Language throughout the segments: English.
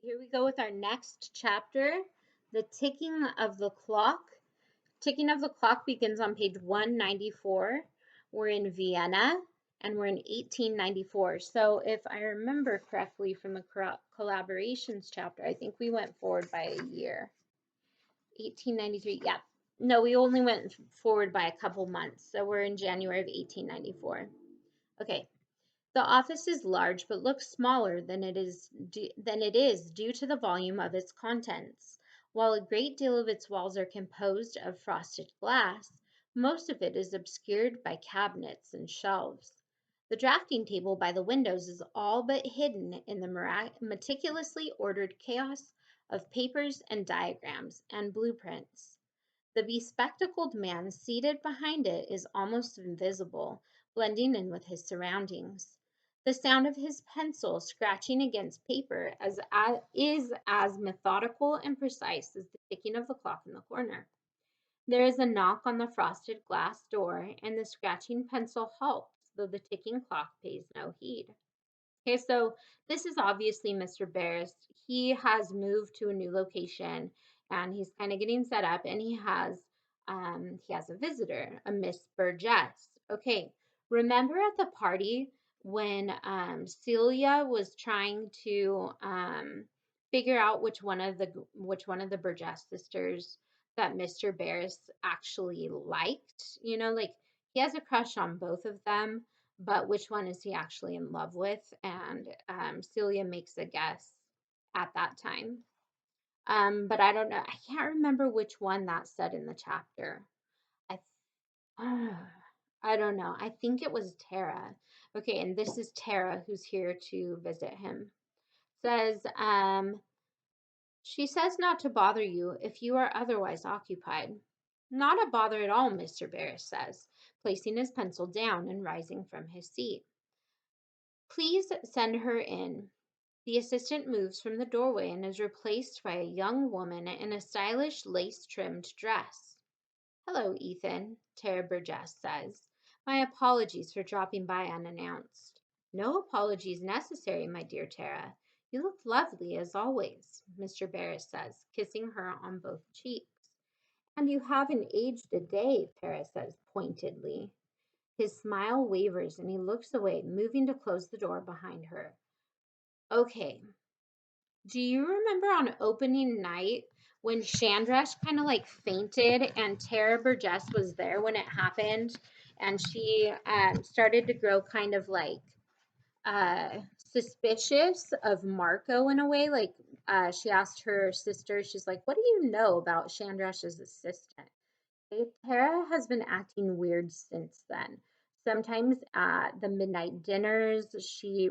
Here we go with our next chapter, The Ticking of the Clock. Ticking of the Clock begins on page 194. We're in Vienna and we're in 1894. So if I remember correctly from the collaborations chapter, I think we went forward by a year. 1893, yeah. No, we only went forward by a couple months. So we're in January of 1894. Okay. The office is large but looks smaller than it is due to the volume of its contents. While a great deal of its walls are composed of frosted glass, most of it is obscured by cabinets and shelves. The drafting table by the windows is all but hidden in the meticulously ordered chaos of papers and diagrams and blueprints. The bespectacled man seated behind it is almost invisible, blending in with his surroundings. The sound of his pencil scratching against paper is as methodical and precise as the ticking of the clock in the corner. There is a knock on the frosted glass door, and the scratching pencil halts, though the ticking clock pays no heed. Okay, so this is obviously Mr. Barris. He has moved to a new location and he's kind of getting set up, and he has a visitor, a Miss Burgess. Okay, remember at the party when Celia was trying to figure out which one of the Burgess sisters that Mr. Barris actually liked? Like he has a crush on both of them, but which one is he actually in love with? And Celia makes a guess at that time. But I don't know. I can't remember which one that said in the chapter. I I don't know. I think it was Tara. Okay, and this is Tara who's here to visit him. Says, she says not to bother you if you are otherwise occupied. Not a bother at all, Mr. Barris says, placing his pencil down and rising from his seat. Please send her in. The assistant moves from the doorway and is replaced by a young woman in a stylish lace-trimmed dress. Hello, Ethan, Tara Burgess says. My apologies for dropping by unannounced. No apologies necessary, my dear Tara. You look lovely as always, Mr. Barris says, kissing her on both cheeks. And you haven't aged a day, Tara says pointedly. His smile wavers and he looks away, moving to close the door behind her. Okay. Do you remember on opening night when Chandrash kind of like fainted and Tara Burgess was there when it happened, and she started to grow kind of like suspicious of Marco in a way? Like she asked her sister, she's like, what do you know about Chandrash's assistant? Tara has been acting weird since then. Sometimes at the midnight dinners,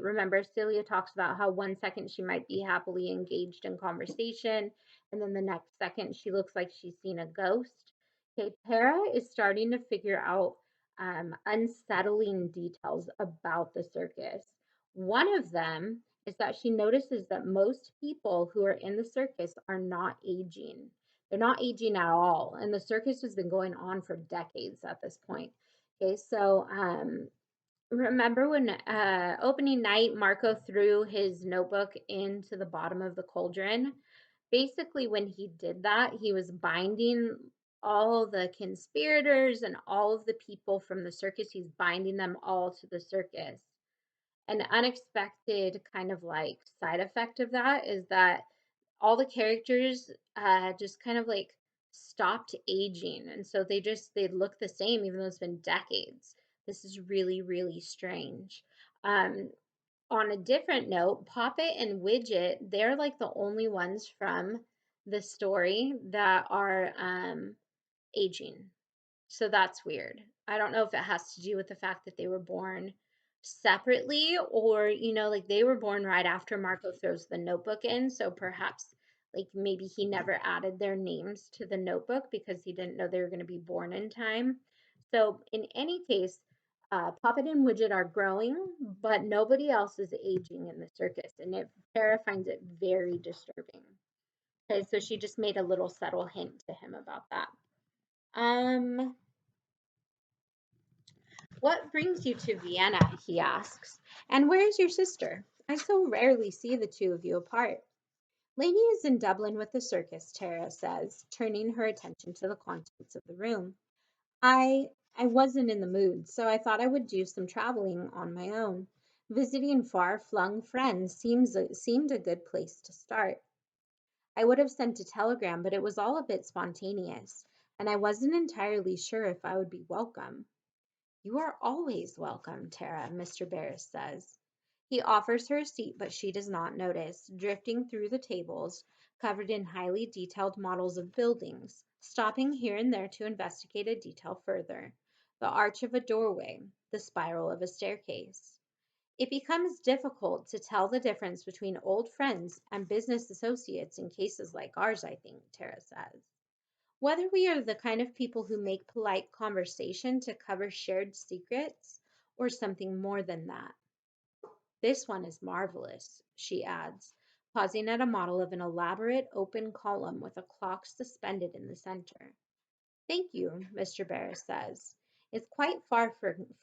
remember Celia talks about how one second she might be happily engaged in conversation, and then the next second she looks like she's seen a ghost. Okay, Tara is starting to figure out unsettling details about the circus. One of them is that she notices that most people who are in the circus are not aging. They're not aging at all. And the circus has been going on for decades at this point. Okay, so remember when opening night, Marco threw his notebook into the bottom of the cauldron? Basically, when he did that, he was binding all the conspirators and all of the people from the circus. He's binding them all to the circus. An unexpected kind of like side effect of that is that all the characters just kind of like stopped aging, and so they look the same even though it's been decades. This is really, really strange. um on a different note, Poppet and Widget, they're like the only ones from the story that are aging, so that's weird. I don't know if it has to do with the fact that they were born separately, or, like they were born right after Marco throws the notebook in. So perhaps like maybe he never added their names to the notebook because he didn't know they were going to be born in time. So in any case, Puppet and Widget are growing, but nobody else is aging in the circus. And Tara finds it very disturbing. Okay, so she just made a little subtle hint to him about that. Um, What brings you to Vienna? He asks. And where is your sister? I so rarely see the two of you apart. Lainey is in Dublin with the circus, Tara says, turning her attention to the contents of the room. I wasn't in the mood, so I thought I would do some traveling on my own. Visiting far-flung friends seemed a good place to start. I would have sent a telegram, but it was all a bit spontaneous, and I wasn't entirely sure if I would be welcome. You are always welcome, Tara, Mr. Barris says. He offers her a seat, but she does not notice, drifting through the tables, covered in highly detailed models of buildings, stopping here and there to investigate a detail further. The arch of a doorway, the spiral of a staircase. It becomes difficult to tell the difference between old friends and business associates in cases like ours, I think, Tara says. Whether we are the kind of people who make polite conversation to cover shared secrets or something more than that. This one is marvelous, she adds, pausing at a model of an elaborate open column with a clock suspended in the center. Thank you, Mr. Barris says. It's quite far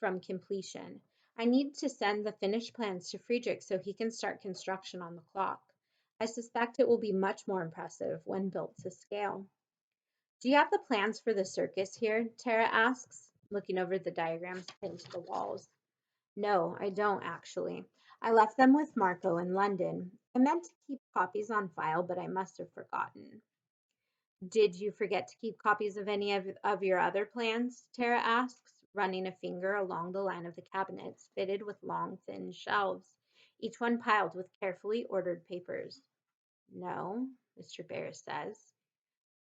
from completion. I need to send the finished plans to Friedrich so he can start construction on the clock. I suspect it will be much more impressive when built to scale. Do you have the plans for the circus here? Tara asks, looking over the diagrams pinned to the walls. No, I don't actually. I left them with Marco in London. I meant to keep copies on file, but I must have forgotten. Did you forget to keep copies of any of your other plans? Tara asks, running a finger along the line of the cabinets fitted with long, thin shelves, each one piled with carefully ordered papers. No, Mr. Barris says.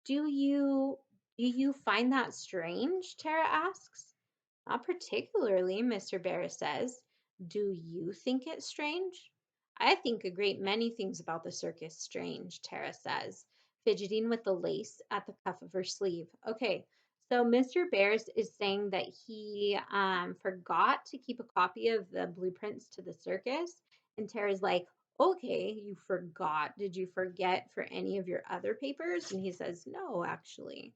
Do you find that strange? Tara asks. Not particularly, Mr. Barris says. Do you think it strange? I think a great many things about the circus strange, Tara says, fidgeting with the lace at the cuff of her sleeve. Okay, so Mr. Barris is saying that he forgot to keep a copy of the blueprints to the circus. And Tara's like, okay, you forgot. Did you forget for any of your other papers? And he says, no, actually.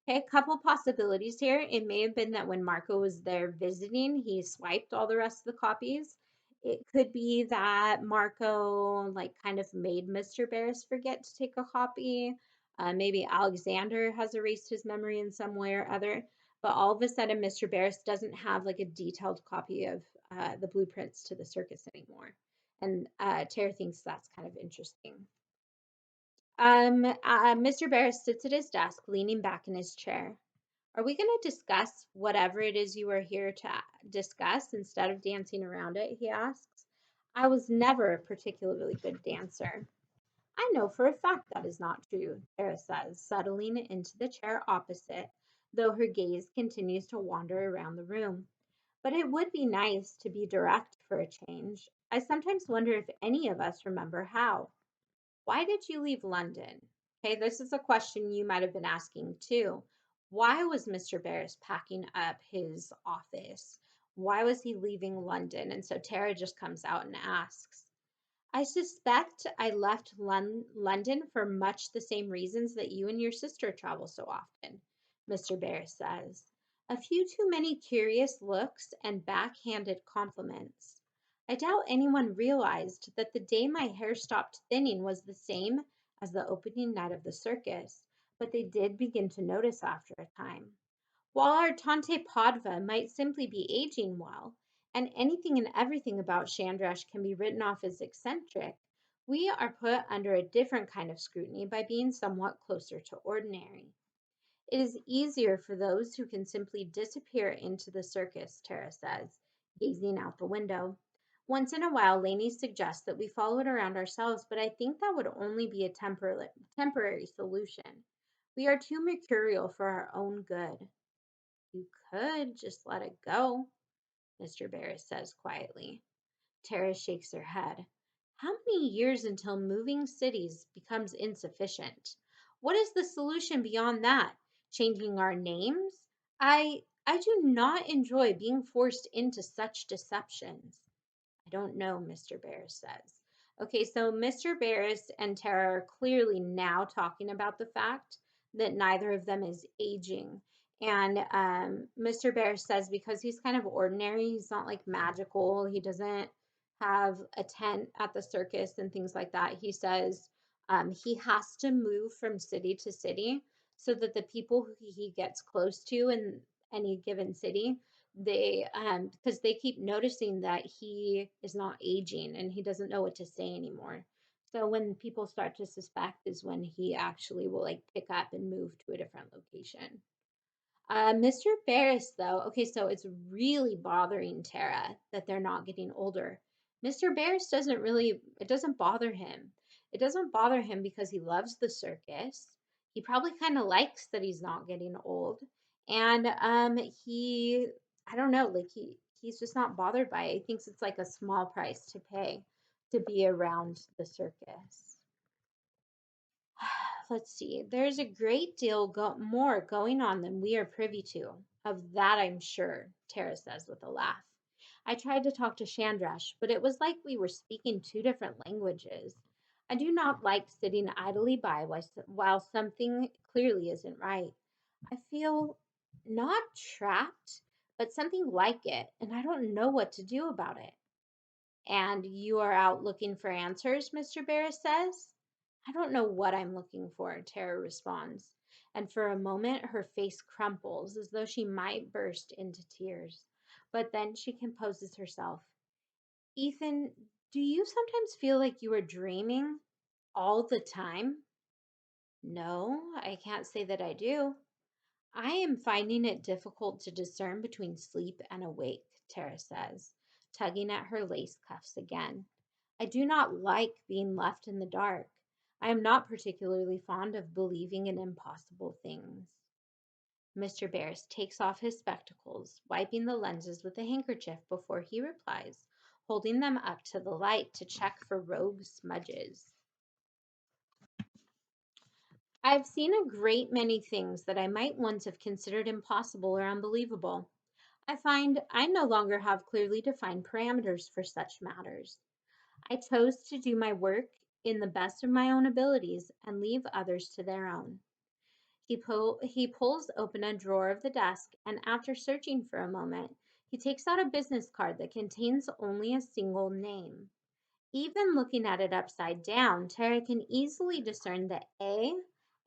Okay, a couple possibilities here. It may have been that when Marco was there visiting, he swiped all the rest of the copies. It could be that Marco like kind of made Mr. Barris forget to take a copy. Maybe Alexander has erased his memory in some way or other. But all of a sudden, Mr. Barris doesn't have like a detailed copy of the blueprints to the circus anymore. And Tara thinks that's kind of interesting. Mr. Barris sits at his desk, leaning back in his chair. Are we going to discuss whatever it is you are here to discuss instead of dancing around it? He asks. I was never a particularly good dancer. I know for a fact that is not true, Tara says, settling into the chair opposite, though her gaze continues to wander around the room. But it would be nice to be direct for a change. I sometimes wonder if any of us remember how. Why did you leave London? Okay, this is a question you might have been asking too. Why was Mr. Barris packing up his office? Why was he leaving London? And so Tara just comes out and asks. I suspect I left London for much the same reasons that you and your sister travel so often, Mr. Barris says. A few too many curious looks and backhanded compliments. I doubt anyone realized that the day my hair stopped thinning was the same as the opening night of the circus, but they did begin to notice after a time. While our Tante Padva might simply be aging well, and anything and everything about Chandrash can be written off as eccentric, we are put under a different kind of scrutiny by being somewhat closer to ordinary. It is easier for those who can simply disappear into the circus, Tara says, gazing out the window. Once in a while, Lainey suggests that we follow it around ourselves, but I think that would only be a temporary solution. We are too mercurial for our own good. You could just let it go, Mr. Barris says quietly. Tara shakes her head. How many years until moving cities becomes insufficient? What is the solution beyond that? Changing our names? I do not enjoy being forced into such deceptions. I don't know, Mr. Barris says. Okay, so Mr. Barris and Tara are clearly now talking about the fact that neither of them is aging. And Mr. Barris says because he's kind of ordinary, he's not like magical, he doesn't have a tent at the circus and things like that. He says He has to move from city to city so that the people who he gets close to in any given city, they because they keep noticing that he is not aging and he doesn't know what to say anymore. So when people start to suspect is when he actually will like pick up and move to a different location. Mr. Barris, though, okay, so it's really bothering Tara that they're not getting older. Mr. Barris doesn't really, it doesn't bother him. It doesn't bother him because he loves the circus. He probably kind of likes that he's not getting old. And I don't know, like he's just not bothered by it. He thinks it's like a small price to pay to be around the circus. Let's see. There's a great deal more going on than we are privy to. Of that I'm sure, Tara says with a laugh. I tried to talk to Chandrash, but it was like we were speaking two different languages. I do not like sitting idly by while something clearly isn't right. I feel not trapped, but something like it, and I don't know what to do about it. And you are out looking for answers, Mr. Barris says. I don't know what I'm looking for, Tara responds. And for a moment, her face crumples as though she might burst into tears. But then she composes herself. Ethan, do you sometimes feel like you are dreaming all the time? No, I can't say that I do. I am finding it difficult to discern between sleep and awake, Tara says, tugging at her lace cuffs again. I do not like being left in the dark. I am not particularly fond of believing in impossible things. Mr. Barris takes off his spectacles, wiping the lenses with a handkerchief before he replies, holding them up to the light to check for rogue smudges. I've seen a great many things that I might once have considered impossible or unbelievable. I find I no longer have clearly defined parameters for such matters. I chose to do my work in the best of my own abilities and leave others to their own. He pulls open a drawer of the desk, and after searching for a moment, he takes out a business card that contains only a single name. Even looking at it upside down, Tara can easily discern the A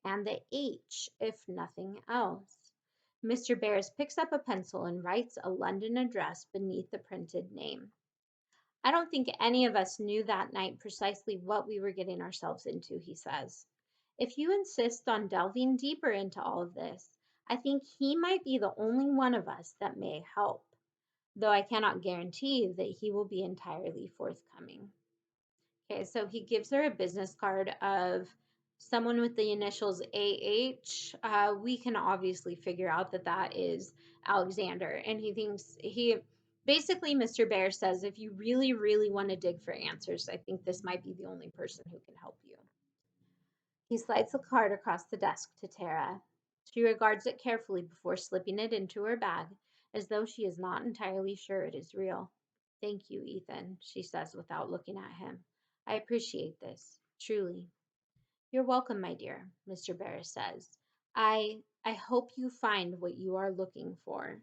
and the H, if nothing else. Mr. Barris picks up a pencil and writes a London address beneath the printed name. I don't think any of us knew that night precisely what we were getting ourselves into, he says. If you insist on delving deeper into all of this, I think he might be the only one of us that may help, though I cannot guarantee that he will be entirely forthcoming. Okay, so he gives her a business card of someone with the initials AH. We can obviously figure out that that is Alexander. And basically, Mr. Bear says, if you really, really want to dig for answers, I think this might be the only person who can help you. He slides the card across the desk to Tara. She regards it carefully before slipping it into her bag, as though she is not entirely sure it is real. Thank you, Ethan, she says without looking at him. I appreciate this, truly. You're welcome, my dear, Mr. Barris says. I hope you find what you are looking for.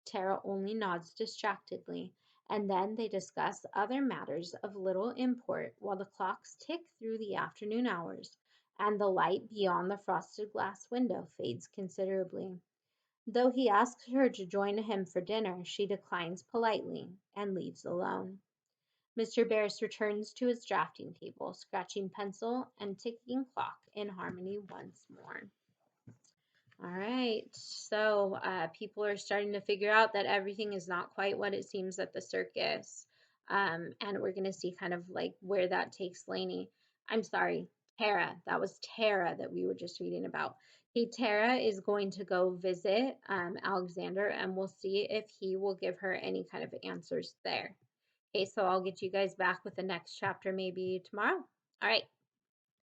Tara only nods distractedly, and then they discuss other matters of little import while the clocks tick through the afternoon hours and the light beyond the frosted glass window fades considerably. Though he asks her to join him for dinner, she declines politely and leaves alone. Mr. Barris returns to his drafting table, scratching pencil and ticking clock in harmony once more. All right, so people are starting to figure out that everything is not quite what it seems at the circus. And we're going to see kind of like where that takes Lainey. I'm sorry, Tara. That was Tara that we were just reading about. Hey, Tara is going to go visit Alexander, and we'll see if he will give her any kind of answers there. Okay, so I'll get you guys back with the next chapter maybe tomorrow. All right.